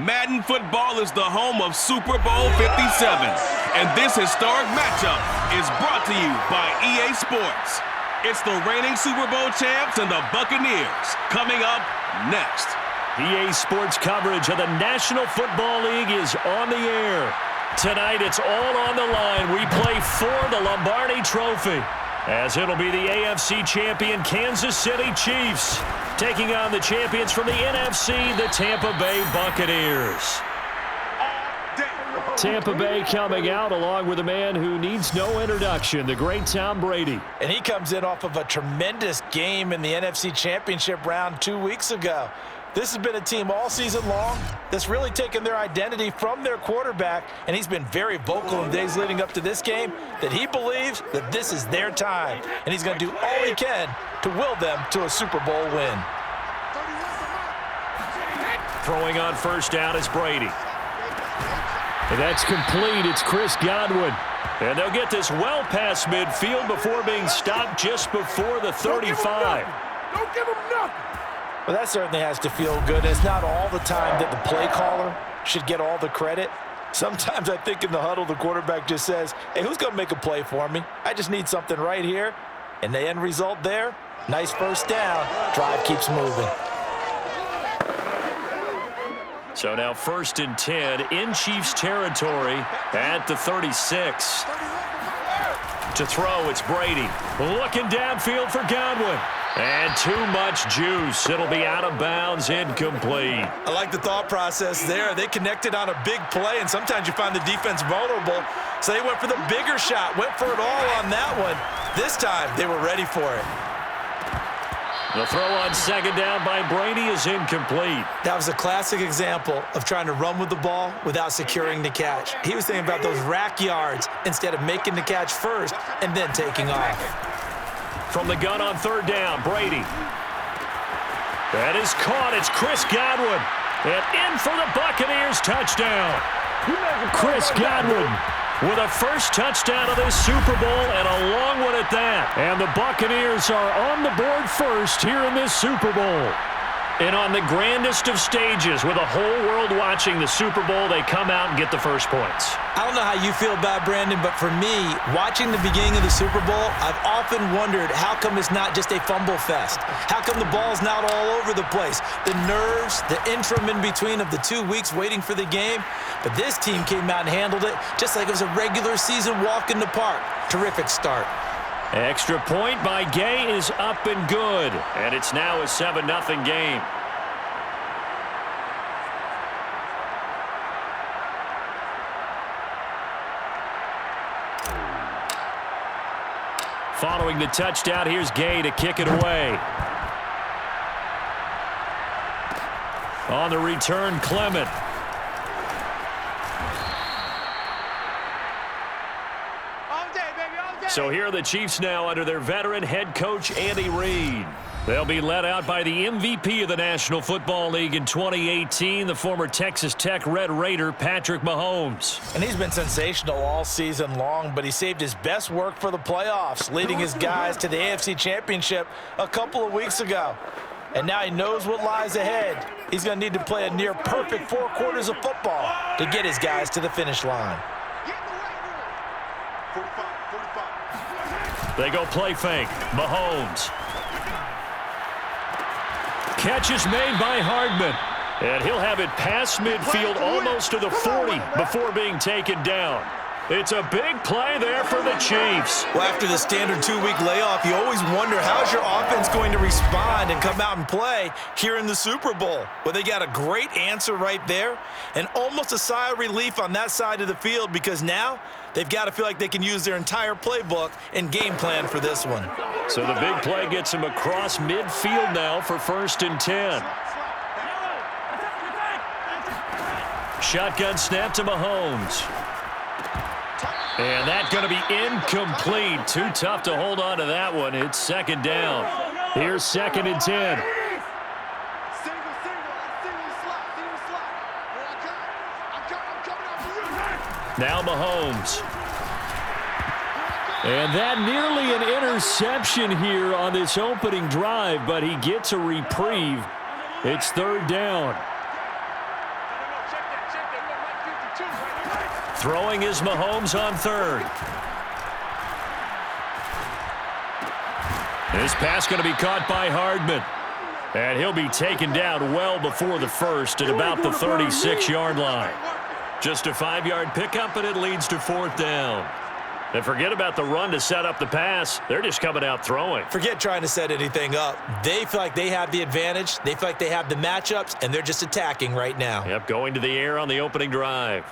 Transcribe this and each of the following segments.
Madden football is the home of Super Bowl 57, and this historic matchup is brought to you by EA Sports. It's the reigning Super Bowl champs and the Buccaneers coming up next. EA Sports coverage of the National Football League is on the air. Tonight, it's all on the line. We play for the Lombardi Trophy, as it'll be the AFC champion Kansas City Chiefs taking on the champions from the NFC, the Tampa Bay Buccaneers. Tampa Bay coming out along with a man who needs no introduction, the great Tom Brady. And he comes in off of a tremendous game in the NFC Championship round 2 weeks ago. This has been a team all season long that's really taken their identity from their quarterback, and he's been very vocal in days leading up to this game that he believes that this is their time, and he's going to do all he can to will them to a Super Bowl win. Throwing on first down is Brady. And that's complete. It's Chris Godwin. And they'll get this well past midfield before being stopped just before the 35. Don't give him nothing. Well, that certainly has to feel good. It's not all the time that the play caller should get all the credit. Sometimes I think in the huddle, the quarterback just says, hey, who's going to make a play for me? I just need something right here. And the end result there, nice first down. Drive keeps moving. So now 1st and 10 in Chiefs territory at the 36. To throw, it's Brady. Looking downfield for Godwin. And too much juice. It'll be out of bounds, incomplete. I like the thought process there. They connected on a big play, and sometimes you find the defense vulnerable. So they went for the bigger shot, went for it all on that one. This time, they were ready for it. The throw on 2nd down by Brady is incomplete. That was a classic example of trying to run with the ball without securing the catch. He was thinking about those rack yards instead of making the catch first and then taking off. From the gun on 3rd down, Brady. That is caught. It's Chris Godwin. And in for the Buccaneers touchdown. Chris Godwin with a first touchdown of this Super Bowl, and a long one at that. And the Buccaneers are on the board first here in this Super Bowl. And on the grandest of stages, with the whole world watching the Super Bowl, they come out and get the first points. I don't know how you feel about Brandon, but for me, watching the beginning of the Super Bowl, I've often wondered how come it's not just a fumble fest? How come the ball's not all over the place? The nerves, the interim in between of the 2 weeks waiting for the game. But this team came out and handled it just like it was a regular season walk in the park. Terrific start. Extra point by Gay is up and good. And it's now a 7-0 game. Following the touchdown, here's Gay to kick it away. On the return, Clement. So here are the Chiefs now under their veteran head coach, Andy Reid. They'll be led out by the MVP of the National Football League in 2018, the former Texas Tech Red Raider, Patrick Mahomes. And he's been sensational all season long, but he saved his best work for the playoffs, leading his guys to the AFC Championship a couple of weeks ago. And now he knows what lies ahead. He's going to need to play a near-perfect 4 quarters of football to get his guys to the finish line. They go play fake. Mahomes. Catch is made by Hardman. And he'll have it past midfield almost to the 40 before being taken down. It's a big play there for the Chiefs. Well, after the standard 2-week layoff, you always wonder how's your offense going to respond and come out and play here in the Super Bowl. Well, they got a great answer right there and almost a sigh of relief on that side of the field because now they've got to feel like they can use their entire playbook and game plan for this one. So the big play gets him across midfield now for 1st and 10. Shotgun snap to Mahomes. And that's going to be incomplete. Too tough to hold on to that one. It's 2nd down. Here's 2nd and 10. Now Mahomes. And that nearly an interception here on this opening drive, but he gets a reprieve. It's 3rd down. Throwing is Mahomes on third. This pass going to be caught by Hardman. And he'll be taken down well before the first at about the 36-yard line. Just a 5-yard pickup, and it leads to 4th down. And forget about the run to set up the pass. They're just coming out throwing. Forget trying to set anything up. They feel like they have the advantage. They feel like they have the matchups, and they're just attacking right now. Yep, going to the air on the opening drive.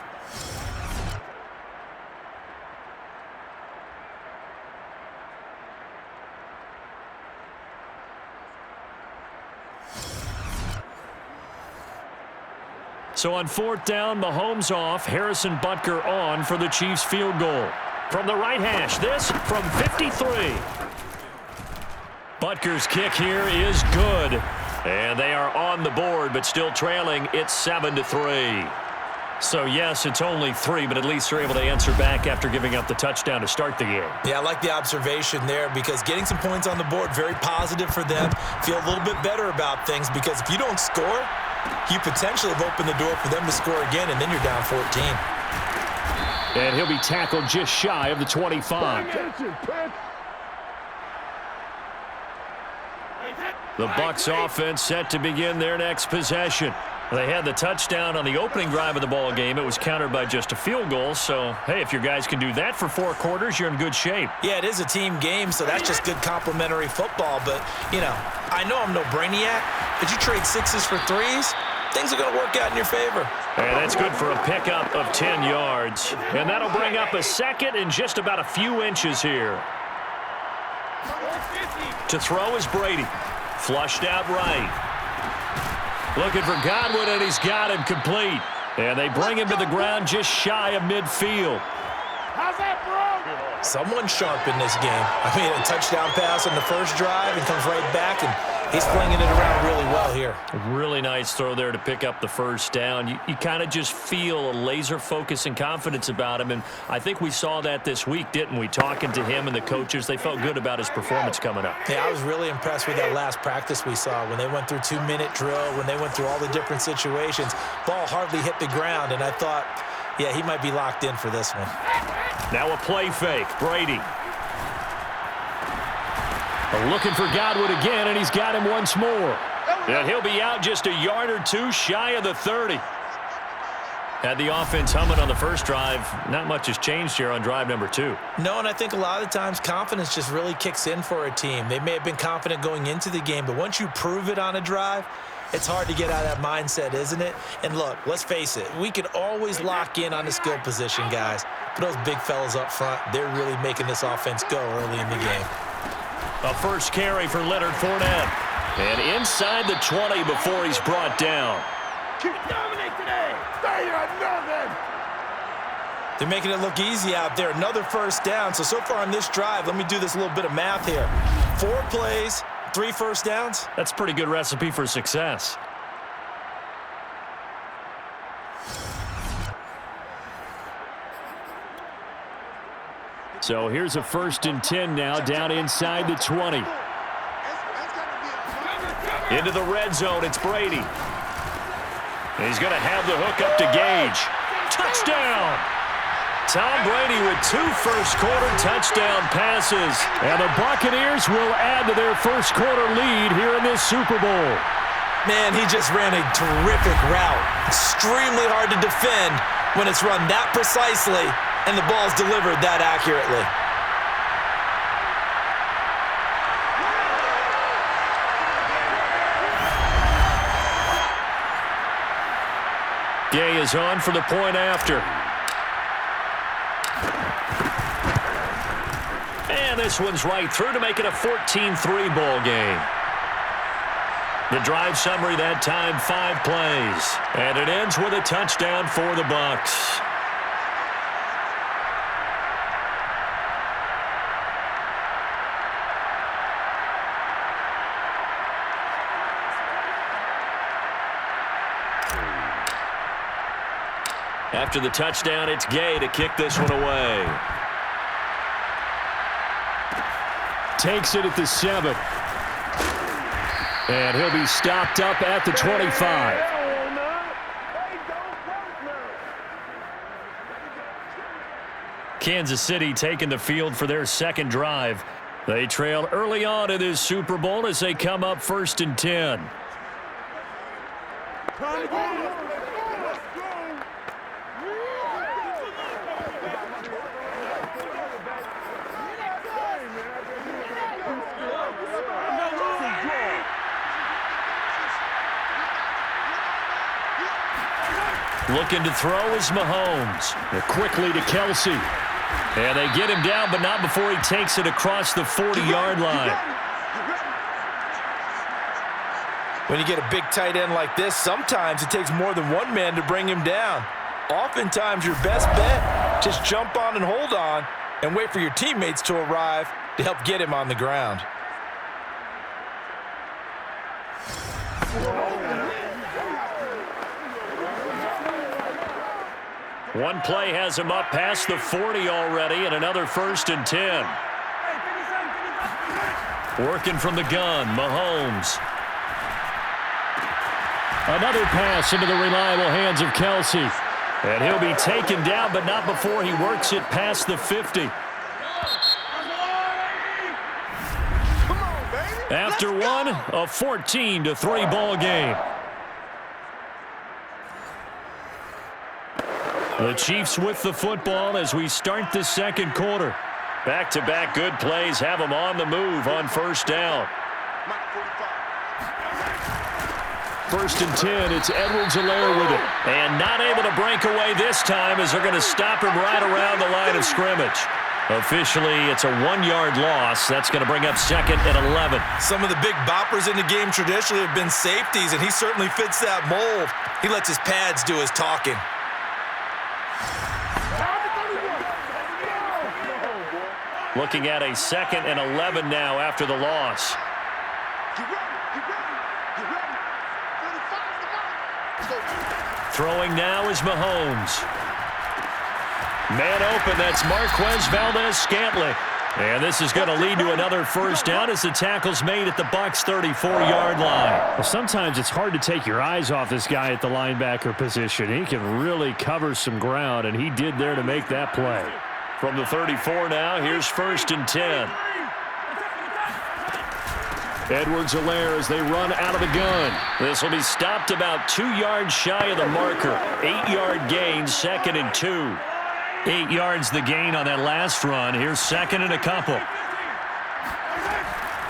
So on 4th down, Mahomes off, Harrison Butker on for the Chiefs field goal. From the right hash, this from 53. Butker's kick here is good. And they are on the board, but still trailing. It's 7-3. So, yes, it's only 3, but at least they're able to answer back after giving up the touchdown to start the game. Yeah, I like the observation there because getting some points on the board, very positive for them. Feel a little bit better about things because if you don't score, you potentially have opened the door for them to score again, and then you're down 14. And he'll be tackled just shy of the 25. The Bucs offense set to begin their next possession. They had the touchdown on the opening drive of the ball game. It was countered by just a field goal. So, hey, if your guys can do that for 4 quarters, you're in good shape. Yeah, it is a team game, so that's just good complimentary football. But, you know, I know I'm no brainiac, but you trade 6s for 3s, things are going to work out in your favor. And that's good for a pickup of 10 yards. And that'll bring up a second and just about a few inches here. To throw is Brady. Flushed out right. Looking for Godwin, and he's got him complete. And they bring him to the ground just shy of midfield. How's that, bro? Someone's sharp in this game. I mean, a touchdown pass on the first drive and comes right back, and he's flinging it around really well here. Really nice throw there to pick up the first down. You kind of just feel a laser focus and confidence about him, and I think we saw that this week, didn't we? Talking to him and the coaches, they felt good about his performance coming up. Yeah, I was really impressed with that last practice we saw when they went through 2-minute drill, when they went through all the different situations. Ball hardly hit the ground, and I thought, yeah, he might be locked in for this one. Now a play fake. Brady. Looking for Godwin again, and he's got him once more. And he'll be out just a yard or two shy of the 30. Had the offense humming on the first drive. Not much has changed here on drive number 2. No, and I think a lot of times confidence just really kicks in for a team. They may have been confident going into the game, but once you prove it on a drive, it's hard to get out of that mindset, isn't it? And look, let's face it, we can always lock in on the skill position, guys. But those big fellas up front, they're really making this offense go early in the game. A first carry for Leonard Fournette. And inside the 20 before he's brought down. Dominate today. Say nothing. They're making it look easy out there. Another first down. So far on this drive, let me do this little bit of math here. 4 plays, 3 first downs. That's a pretty good recipe for success. So here's a 1st and 10 now down inside the 20. Into the red zone, it's Brady. He's going to have the hook up to Gage. Touchdown! Tom Brady with 2 first-quarter touchdown passes. And the Buccaneers will add to their first-quarter lead here in this Super Bowl. Man, he just ran a terrific route. Extremely hard to defend when it's run that precisely and the ball's delivered that accurately. Gay is on for the point after. And this one's right through to make it a 14-3 ball game. The drive summary that time, 5 plays. And it ends with a touchdown for the Bucs. After the touchdown, it's Gay to kick this one away. Takes it at the 7. And he'll be stopped up at the 25. Kansas City taking the field for their second drive. They trail early on in this Super Bowl as they come up 1st and 10. Looking to throw is Mahomes. Quickly to Kelsey. And they get him down, but not before he takes it across the 40-yard line. When you get a big tight end like this, sometimes it takes more than one man to bring him down. Oftentimes, your best bet, just jump on and hold on and wait for your teammates to arrive to help get him on the ground. One play has him up past the 40 already, and another 1st and 10. Working from the gun, Mahomes. Another pass into the reliable hands of Kelsey. And he'll be taken down, but not before he works it past the 50. After one, a 14-3 ball game. The Chiefs with the football as we start the second quarter. Back-to-back good plays have them on the move on 1st down. 1st and 10, it's Edwards-Helaire with it. And not able to break away this time as they're going to stop him right around the line of scrimmage. Officially, it's a 1-yard loss. That's going to bring up 2nd and 11. Some of the big boppers in the game traditionally have been safeties, and he certainly fits that mold. He lets his pads do his talking. Looking at a 2nd and 11 now after the loss. Throwing now is Mahomes. Man open, that's Marquez Valdez-Scantling. And this is going to lead to another 1st down as the tackle's made at the Bucs' 34-yard line. Well, sometimes it's hard to take your eyes off this guy at the linebacker position. He can really cover some ground, and he did there to make that play. From the 34 now, here's 1st and 10. Edwards-Helaire as they run out of the gun. This will be stopped about 2 yards shy of the marker. 8-yard gain, 2nd and 2. 8 yards the gain on that last run. Here's 2nd and a couple.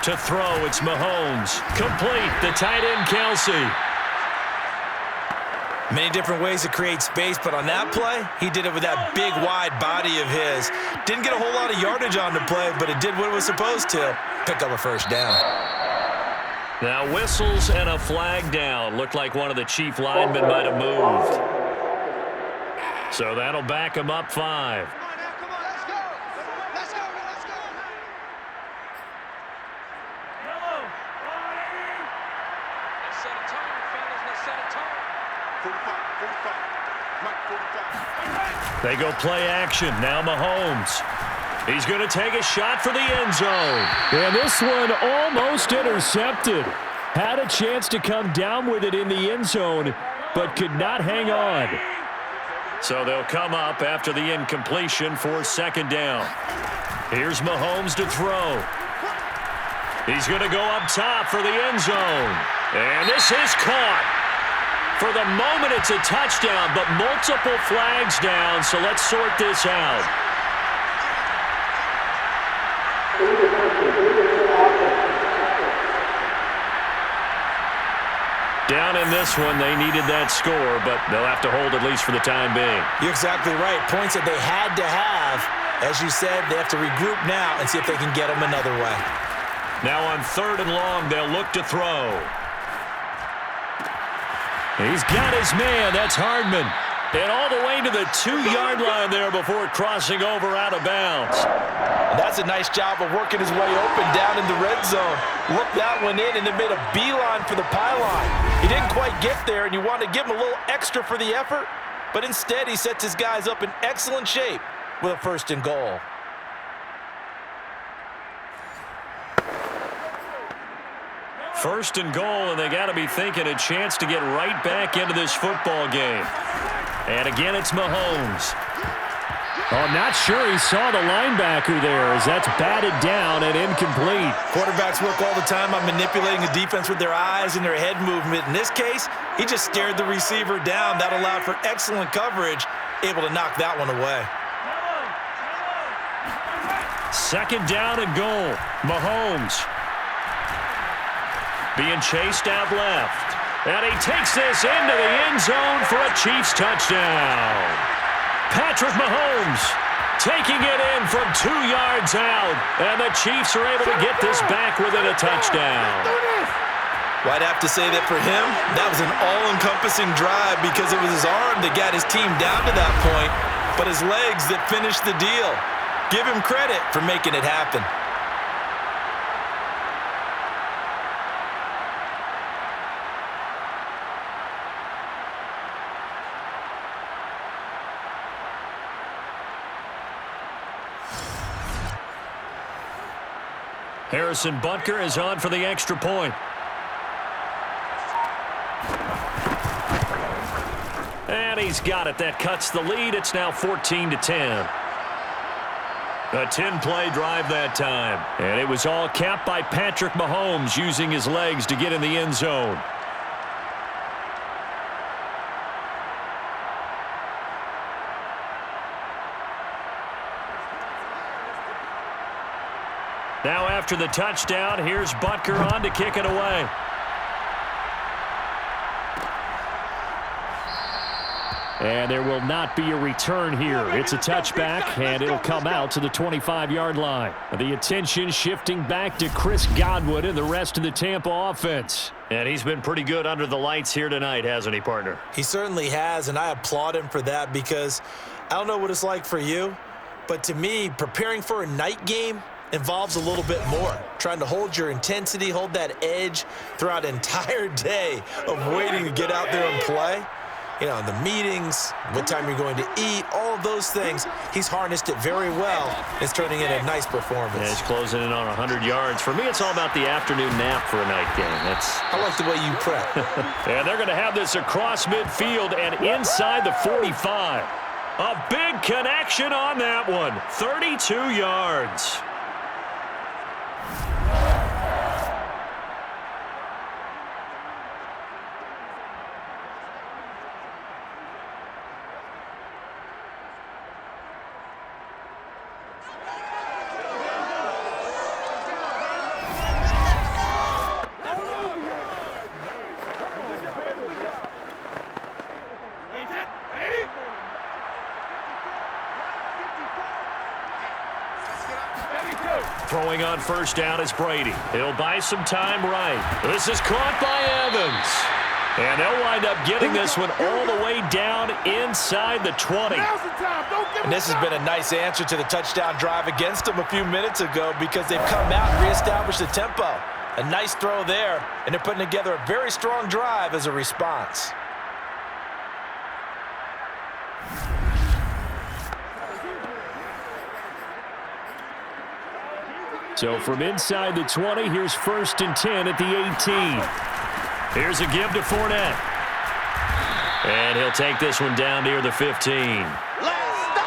To throw, it's Mahomes. Complete, the tight end, Kelsey. Many different ways to create space, but on that play, he did it with that big, wide body of his. Didn't get a whole lot of yardage on the play, but it did what it was supposed to. Pick up a 1st down. Now whistles and a flag down. Looked like one of the Chief linemen might have moved. So that'll back him up 5. They go play action. Now Mahomes. He's going to take a shot for the end zone. And this one almost intercepted. Had a chance to come down with it in the end zone, but could not hang on. So they'll come up after the incompletion for 2nd down. Here's Mahomes to throw. He's going to go up top for the end zone. And this is caught. For the moment, it's a touchdown, but multiple flags down, so let's sort this out. Down in this one, they needed that score, but they'll have to hold at least for the time being. You're exactly right. Points that they had to have. As you said, they have to regroup now and see if they can get them another way. Now on 3rd and long, they'll look to throw. He's got his man. That's Hardman. And all the way to the 2-yard line there before crossing over out of bounds. And that's a nice job of working his way open down in the red zone. Looked that one in and then made a beeline for the pylon. He didn't quite get there, and you want to give him a little extra for the effort, but instead he sets his guys up in excellent shape with a 1st and goal. First and goal, and they got to be thinking a chance to get right back into this football game. And again, it's Mahomes. Oh, not sure he saw the linebacker there as that's batted down and incomplete. Quarterbacks work all the time on manipulating the defense with their eyes and their head movement. In this case, he just stared the receiver down. That allowed for excellent coverage, able to knock that one away. Second down and goal. Mahomes being chased out left. And he takes this into the end zone for a Chiefs touchdown. Patrick Mahomes taking it in from 2 yards out. And the Chiefs are able to get this back within a touchdown. Well, I'd have to say that for him, that was an all-encompassing drive because it was his arm that got his team down to that point, but his legs that finished the deal. Give him credit for making it happen. Harrison Butker is on for the extra point. And he's got it. That cuts the lead. It's now 14-10. A 10-play drive that time. And it was all capped by Patrick Mahomes using his legs to get in the end zone. Now after the touchdown, here's Butker on to kick it away. And there will not be a return here. It's a touchback, and it'll come out to the 25-yard line. The attention shifting back to Chris Godwin and the rest of the Tampa offense. And he's been pretty good under the lights here tonight, hasn't he, partner? He certainly has, and I applaud him for that because I don't know what it's like for you, but to me, preparing for a night game involves a little bit more. Trying to hold your intensity, hold that edge throughout an entire day of waiting to get out there and play. You know, the meetings, what time you're going to eat, all of those things. He's harnessed it very well. It's turning in a nice performance. Yeah, he's closing in on 100 yards. For me, it's all about the afternoon nap for a night game. I like the way you prep. And they're going to have this across midfield and inside the 45. A big connection on that one. 32 yards. Throwing on first down is Brady. He'll buy some time right. This is caught by Evans. And they'll wind up getting this one all the way down inside the 20. And this has been a nice answer to the touchdown drive against them a few minutes ago because they've come out and reestablished the tempo. A nice throw there, and they're putting together a very strong drive as a response. So from inside the 20, here's 1st and 10 at the 18. Here's a give to Fournette. And he'll take this one down near the 15.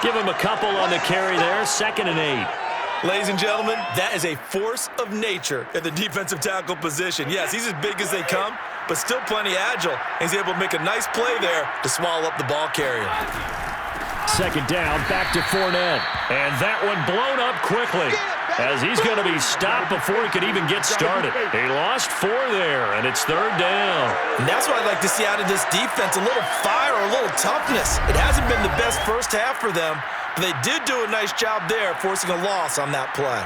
Give him a couple on the carry there. 2nd and 8. Ladies and gentlemen, that is a force of nature at the defensive tackle position. Yes, he's as big as they come, but still plenty agile. He's able to make a nice play there to swallow up the ball carrier. 2nd down, back to Fournette. And that one blown up quickly, as he's going to be stopped before he could even get started. He lost 4 there, and it's 3rd down. And that's what I'd like to see out of this defense, a little fire, a little toughness. It hasn't been the best first half for them, but they did do a nice job there, forcing a loss on that play.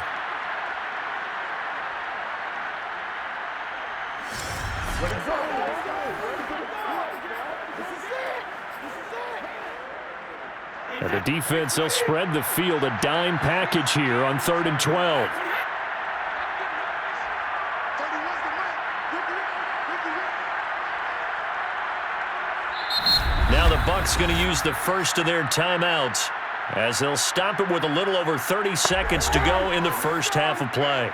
And the defense, they'll spread the field, a dime package here on 3rd and 12. Now the Bucs going to use the first of their timeouts as they'll stop it with a little over 30 seconds to go in the first half of play.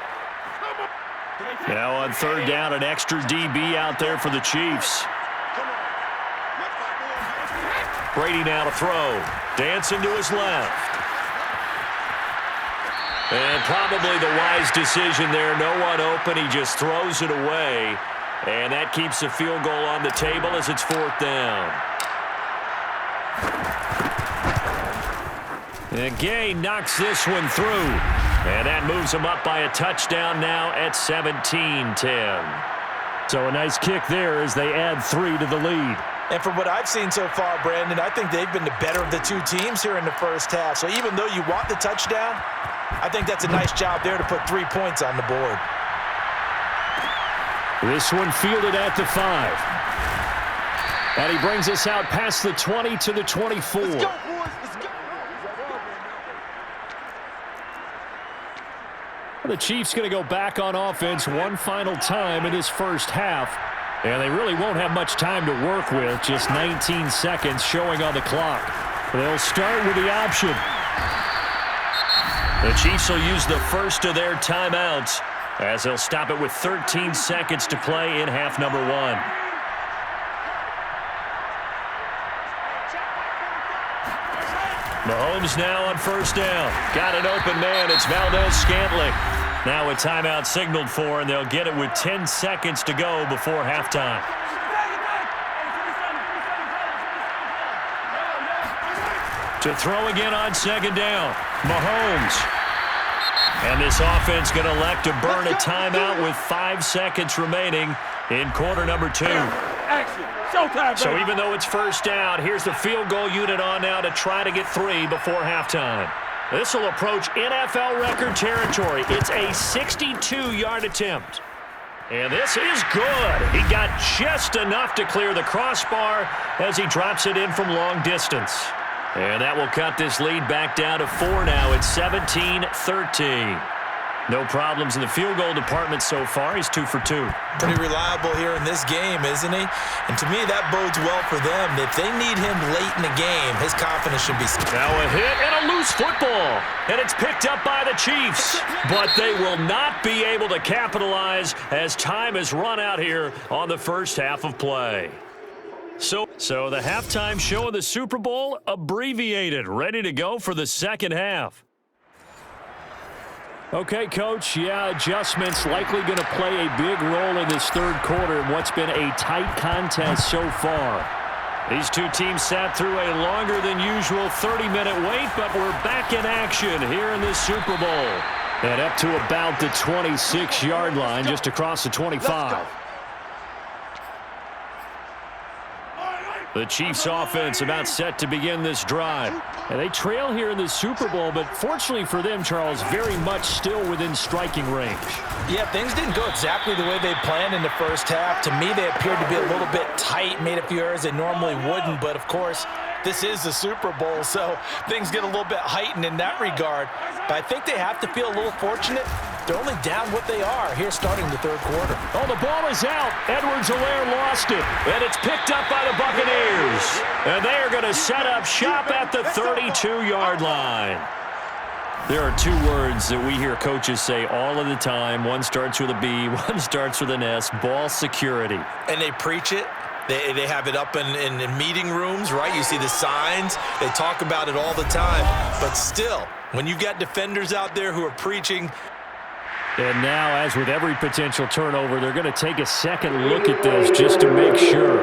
Now on 3rd down, an extra DB out there for the Chiefs. Brady now to throw. Dancing to his left. And probably the wise decision there. No one open. He just throws it away. And that keeps the field goal on the table as it's 4th down. And Gay knocks this one through. And that moves him up by a touchdown now at 17-10. So a nice kick there as they add 3 to the lead. And from what I've seen so far, Brandon, I think they've been the better of the two teams here in the first half. So even though you want the touchdown, I think that's a nice job there to put 3 points on the board. This one fielded at the 5. And he brings us out past the 20 to the 24. Let's go, boys. Let's go. The Chiefs going to go back on offense one final time in this first half. And they really won't have much time to work with. Just 19 seconds showing on the clock. They'll start with the option. The Chiefs will use the first of their timeouts as they'll stop it with 13 seconds to play in half number 1. Mahomes now on first down. Got an open man. It's Valdez-Scantling. Now a timeout signaled for, and they'll get it with 10 seconds to go before halftime. To throw again on second down, Mahomes. And this offense going to elect to burn a timeout with 5 seconds remaining in quarter number 2. Action. Showtime, So baby. even though it's first down, here's the field goal unit on now to try to get 3 before halftime. This will approach NFL record territory. It's a 62-yard attempt. And this is good. He got just enough to clear the crossbar as he drops it in from long distance. And that will cut this lead back down to 4 now. It's 17-13. No problems in the field goal department so far. He's 2 for 2. Pretty reliable here in this game, isn't he? And to me, that bodes well for them. If they need him late in the game, his confidence should be... Now a hit and a loose football. And it's picked up by the Chiefs. But they will not be able to capitalize as time has run out here on the first half of play. So the halftime show of the Super Bowl abbreviated, ready to go for the second half. Okay, Coach, adjustments likely going to play a big role in this third quarter in what's been a tight contest so far. These two teams sat through a longer than usual 30-minute wait, but we're back in action here in this Super Bowl. And up to about the 26-yard line, just across the 25. The Chiefs offense about set to begin this drive. And they trail here in the Super Bowl, but fortunately for them, Charles, very much still within striking range. Yeah, things didn't go exactly the way they planned in the first half. To me, they appeared to be a little bit tight, made a few errors they normally wouldn't. But, of course, this is the Super Bowl, so things get a little bit heightened in that regard. But I think they have to feel a little fortunate. They're only down what they are here starting the third quarter. Oh, the ball is out. Edwards-Helaire lost it. And it's picked up by the Buccaneers. And they are going to set up shop at the 32-yard line. There are 2 words that we hear coaches say all of the time. One starts with a B, one starts with an S, ball security. And they preach it. They have it up in meeting rooms, right? You see the signs. They talk about it all the time. But still, when you've got defenders out there who are preaching. And now, as with every potential turnover, they're going to take a second look at this just to make sure.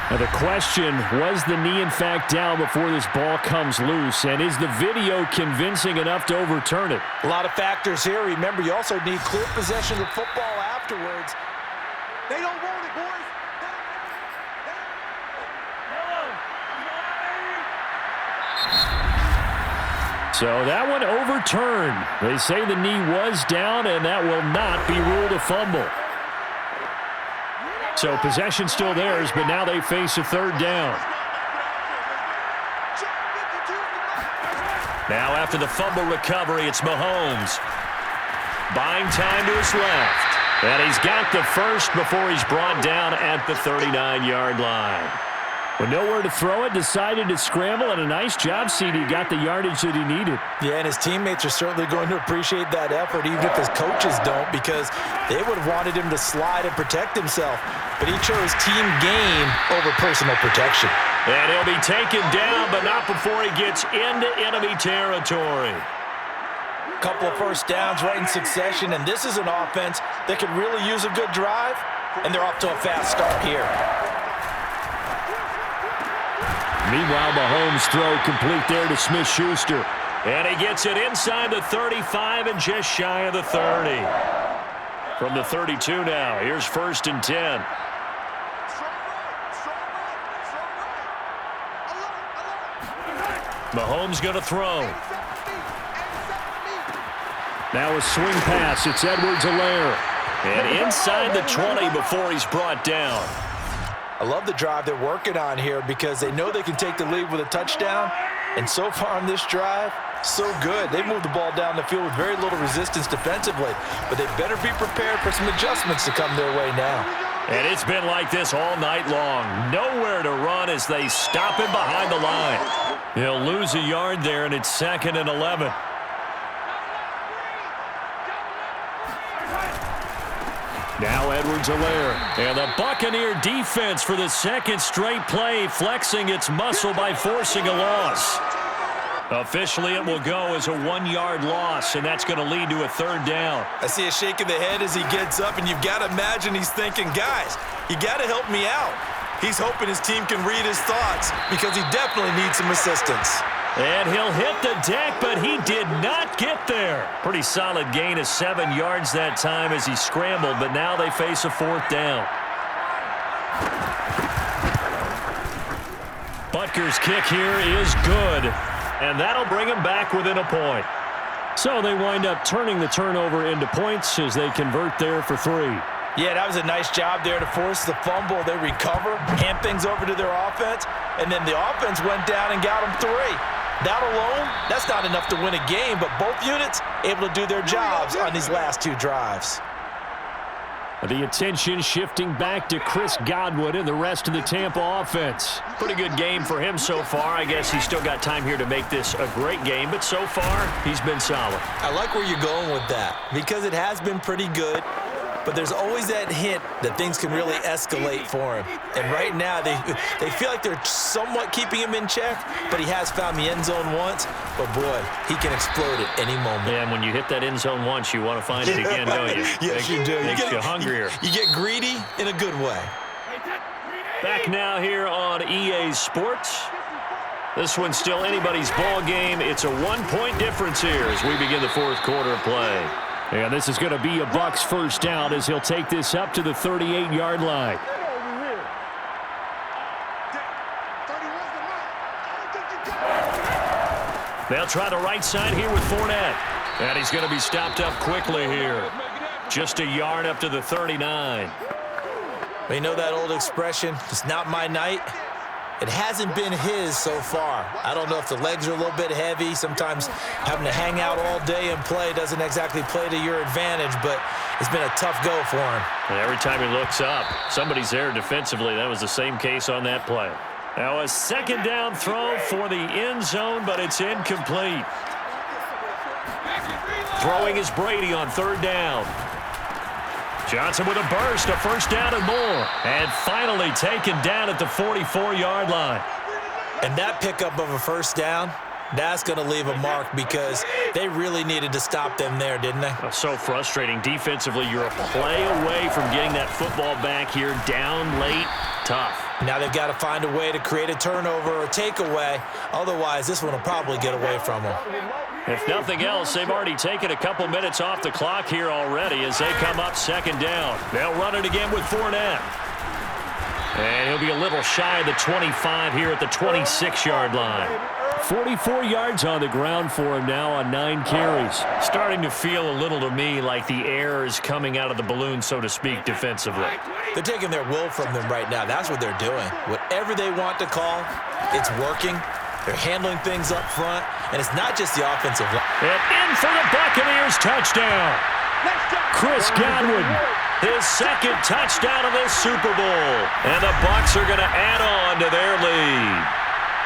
Now the question, was the knee in fact down before this ball comes loose? And is the video convincing enough to overturn it? A lot of factors here. Remember, you also need clear possession of football afterwards. They don't want it, boys. So that one overturned. They say the knee was down, and that will not be ruled a fumble. So possession still theirs, but now they face a third down. Now after the fumble recovery, it's Mahomes. Buying time to his left. And he's got the first before he's brought down at the 39-yard line. With nowhere to throw it, decided to scramble, and a nice job, CD. Got the yardage that he needed. Yeah, and his teammates are certainly going to appreciate that effort, even if his coaches don't, because they would have wanted him to slide and protect himself. But he chose team game over personal protection. And he'll be taken down, but not before he gets into enemy territory. Couple of first downs right in succession, and this is an offense that could really use a good drive, and they're off to a fast start here. Meanwhile, Mahomes' throw complete there to Smith-Schuster. And he gets it inside the 35 and just shy of the 30. From the 32 now, here's 1st and 10. Mahomes going to throw. Now a swing pass. It's Edwards-Helaire. And inside the 20 before he's brought down. I love the drive they're working on here because they know they can take the lead with a touchdown. And so far on this drive, so good. They moved the ball down the field with very little resistance defensively. But they better be prepared for some adjustments to come their way now. And it's been like this all night long. Nowhere to run as they stop him behind the line. He'll lose a yard there, and it's 2nd and 11. Now Edwards-Helaire. And the Buccaneer defense for the second straight play, flexing its muscle by forcing a loss. Officially, it will go as a 1-yard loss, and that's going to lead to a 3rd down. I see a shake of the head as he gets up, and you've got to imagine he's thinking, guys, you got to help me out. He's hoping his team can read his thoughts because he definitely needs some assistance. And he'll hit the deck, but he did not get there. Pretty solid gain of 7 yards that time as he scrambled, but now they face a 4th down. Butker's kick here is good, and that'll bring him back within a point. So they wind up turning the turnover into points as they convert there for 3. Yeah, that was a nice job there to force the fumble. They recover, hand things over to their offense, and then the offense went down and got them 3. That alone, that's not enough to win a game, but both units able to do their jobs on these last 2 drives. The attention shifting back to Chris Godwin and the rest of the Tampa offense. Pretty good game for him so far. I guess he's still got time here to make this a great game, but so far, he's been solid. I like where you're going with that because it has been pretty good. But there's always that hint that things can really escalate for him. And right now, they feel like they're somewhat keeping him in check, but he has found the end zone once. But, boy, he can explode at any moment. Yeah, and when you hit that end zone once, you want to find it again, don't you? Yes, you do. Makes you hungrier. You get greedy in a good way. Back now here on EA Sports. This one's still anybody's ball game. It's a 1-point difference here as we begin the 4th quarter of play. And this is going to be a Bucs 1st down as he'll take this up to the 38-yard line. They'll try the right side here with Fournette. And he's going to be stopped up quickly here. Just a yard up to the 39. You know that old expression, it's not my night? It hasn't been his so far. I don't know if the legs are a little bit heavy. Sometimes having to hang out all day and play doesn't exactly play to your advantage, but it's been a tough go for him. And every time he looks up, somebody's there defensively. That was the same case on that play. Now a 2nd down throw for the end zone, but it's incomplete. Throwing is Brady on 3rd down. Johnson with a burst, a 1st down and more. And finally taken down at the 44-yard line. And that pickup of a 1st down, that's going to leave a mark because they really needed to stop them there, didn't they? So frustrating. Defensively, you're a play away from getting that football back here. Down late, tough. Now they've got to find a way to create a turnover or takeaway. Otherwise, this one will probably get away from them. If nothing else, they've already taken a couple minutes off the clock here already as they come up 2nd down. They'll run it again with Fournette. And he'll be a little shy of the 25 here at the 26-yard line. 44 yards on the ground for him now on 9 carries. Starting to feel a little to me like the air is coming out of the balloon, so to speak, defensively. They're taking their will from them right now. That's what they're doing. Whatever they want to call, it's working. They're handling things up front, and it's not just the offensive line. And in for the Buccaneers touchdown. Chris Godwin His second touchdown of this Super Bowl. And the Bucs are going to add on to their lead.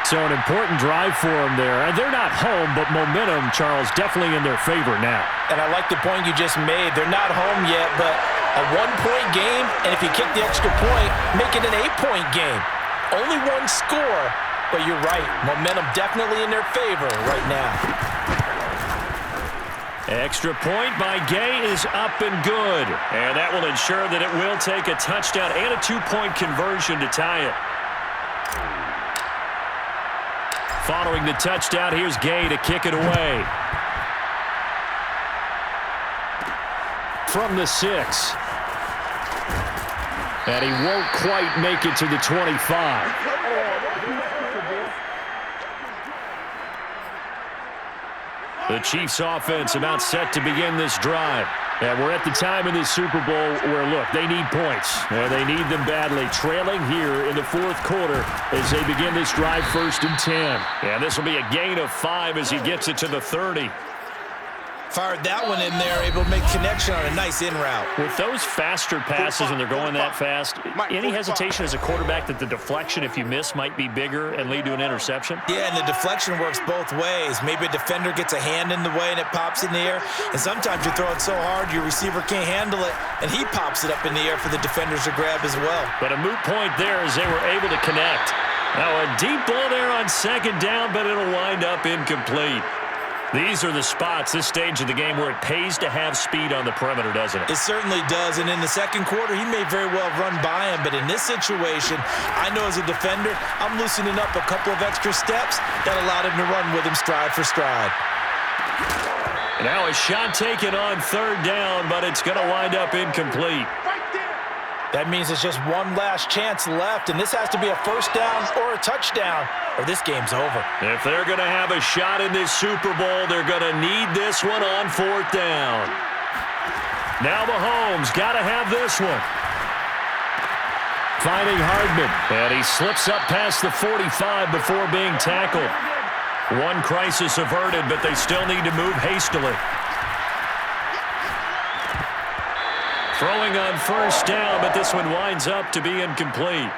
So an important drive for them there. And they're not home, but momentum, Charles, definitely in their favor now. And I like the point you just made. They're not home yet, but a one-point game, and if you kick the extra point, make it an 8-point game. Only one score, but you're right. Momentum definitely in their favor right now. Extra point by Gay is up and good. And that will ensure that it will take a touchdown and a 2-point conversion to tie it. Following the touchdown, here's Gay to kick it away. From the 6. And he won't quite make it to the 25. The Chiefs offense about set to begin this drive. And we're at the time in the Super Bowl where, look, they need points. And they need them badly. Trailing here in the fourth quarter as they begin this drive 1st and 10. And this will be a gain of 5 as he gets it to the 30. Fired that one in there, able to make connection on a nice in route. With those faster passes and they're going that fast, any hesitation as a quarterback that the deflection, if you miss, might be bigger and lead to an interception? Yeah, and the deflection works both ways. Maybe a defender gets a hand in the way and it pops in the air. And sometimes you're throwing so hard your receiver can't handle it, and he pops it up in the air for the defenders to grab as well. But a moot point there as they were able to connect. Now a deep ball there on 2nd down, but it'll wind up incomplete. These are the spots, this stage of the game, where it pays to have speed on the perimeter, doesn't it? It certainly does, and in the second quarter, he may very well run by him, but in this situation, I know as a defender, I'm loosening up a couple of extra steps that allowed him to run with him stride for stride. Now a shot taken on 3rd down, but it's going to wind up incomplete. That means it's just one last chance left, and this has to be a 1st down or a touchdown, or this game's over. If they're going to have a shot in this Super Bowl, they're going to need this one on 4th down. Now Mahomes got to have this one. Finding Hardman, and he slips up past the 45 before being tackled. One crisis averted, but they still need to move hastily. Throwing on 1st down, but this one winds up to be incomplete.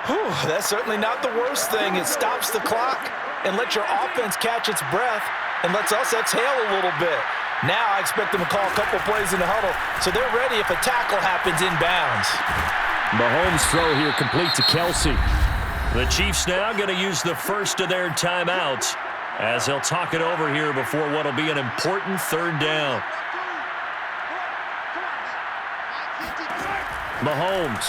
Whew, that's certainly not the worst thing. It stops the clock and lets your offense catch its breath and lets us exhale a little bit. Now I expect them to call a couple plays in the huddle, so they're ready if a tackle happens inbounds. Mahomes' throw here complete to Kelsey. The Chiefs now going to use the first of their timeouts as they'll talk it over here before what will be an important 3rd down. Mahomes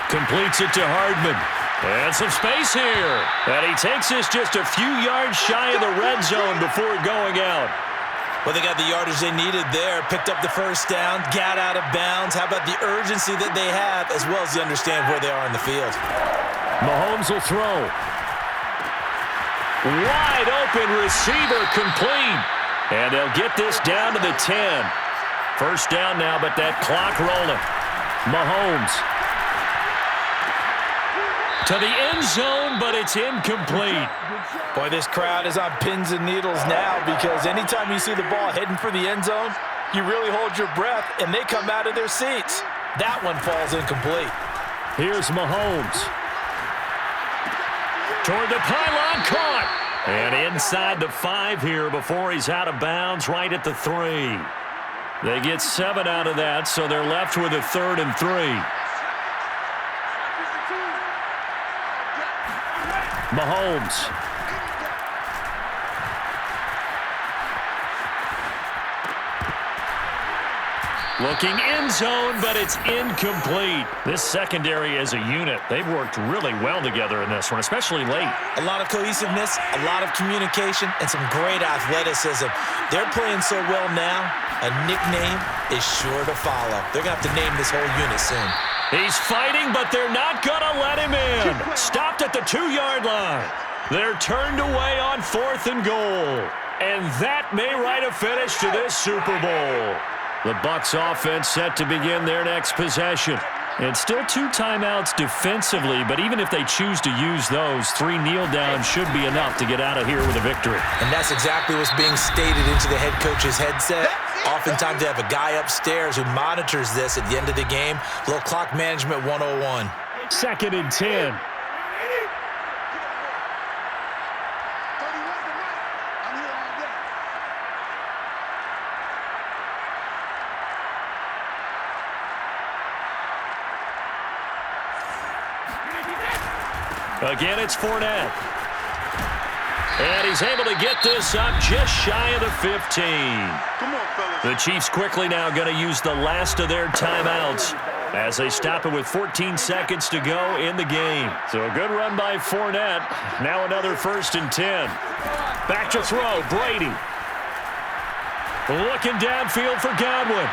completes it to Hardman. And some space here. And he takes this just a few yards shy of the red zone before going out. Well, they got the yardage they needed there. Picked up the 1st down, got out of bounds. How about the urgency that they have, as well as they understand where they are in the field? Mahomes will throw. Wide open receiver complete. And they'll get this down to the 10. 1st down now, but that clock rolling. Mahomes to the end zone, but it's incomplete. Boy, this crowd is on pins and needles now, because anytime you see the ball heading for the end zone, you really hold your breath, and they come out of their seats. That one falls incomplete. Here's Mahomes. Toward the pylon, caught. And inside the 5 here before he's out of bounds, right at the 3. They get 7 out of that, so they're left with a 3rd and 3. Mahomes. Looking end zone, but it's incomplete. This secondary as a unit, they've worked really well together in this one, especially late. A lot of cohesiveness, a lot of communication, and some great athleticism. They're playing so well now, a nickname is sure to follow. They're going to have to name this whole unit soon. He's fighting, but they're not going to let him in. Stopped at the 2-yard line. They're turned away on 4th and goal. And that may write a finish to this Super Bowl. The Bucs offense set to begin their next possession. And still 2 timeouts defensively, but even if they choose to use those, 3 kneel downs should be enough to get out of here with a victory. And that's exactly what's being stated into the head coach's headset. Oftentimes they have a guy upstairs who monitors this at the end of the game. A little clock management 101. 2nd and 10. Again, it's Fournette. And he's able to get this up just shy of the 15. Come on, fellas. The Chiefs quickly now going to use the last of their timeouts as they stop it with 14 seconds to go in the game. So a good run by Fournette. Now another 1st and 10. Back to throw, Brady. Looking downfield for Godwin.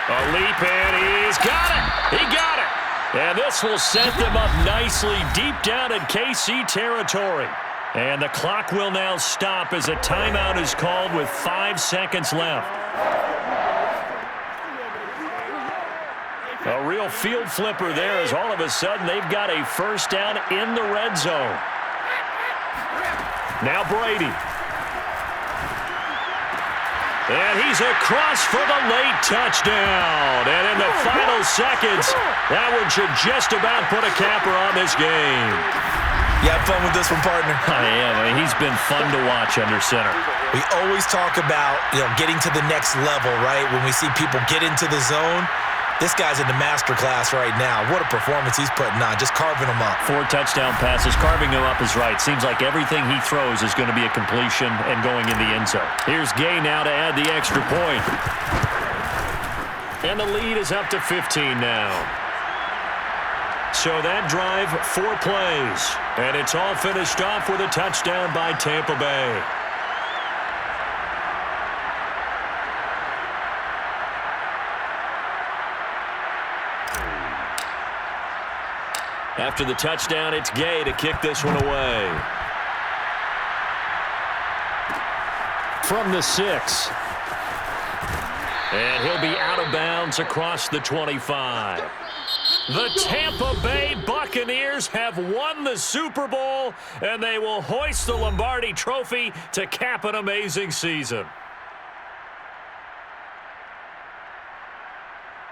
A leap, and he's got it. He got it. And this will set them up nicely deep down in KC territory. And the clock will now stop as a timeout is called with 5 seconds left. A real field flipper there as all of a sudden they've got a 1st down in the red zone. Now Brady. And he's across for the late touchdown. And in the final seconds, that one should just about put a capper on this game. You have fun with this one, partner? I am. I mean, he's been fun to watch under center. We always talk about, getting to the next level, right? When we see people get into the zone, this guy's in the master class right now. What a performance he's putting on, just carving them up. 4 touchdown passes. Carving them up is right. Seems like everything he throws is going to be a completion and going in the end zone. Here's Gay now to add the extra point. And the lead is up to 15 now. So that drive, 4 plays. And it's all finished off with a touchdown by Tampa Bay. After the touchdown, it's Gay to kick this one away. From the 6. And he'll be out of bounds across the 25. The Tampa Bay Buccaneers have won the Super Bowl, and they will hoist the Lombardi Trophy to cap an amazing season.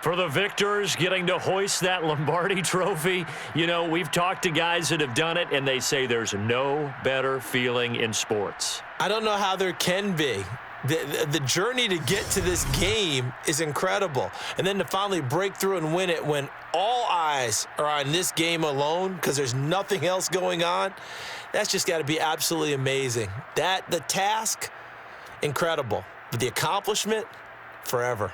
For the victors, getting to hoist that Lombardi Trophy, we've talked to guys that have done it, and they say there's no better feeling in sports. I don't know how there can be. The journey to get to this game is incredible. And then to finally break through and win it when all eyes are on this game alone because there's nothing else going on, that's just got to be absolutely amazing. The task, incredible. But the accomplishment, forever.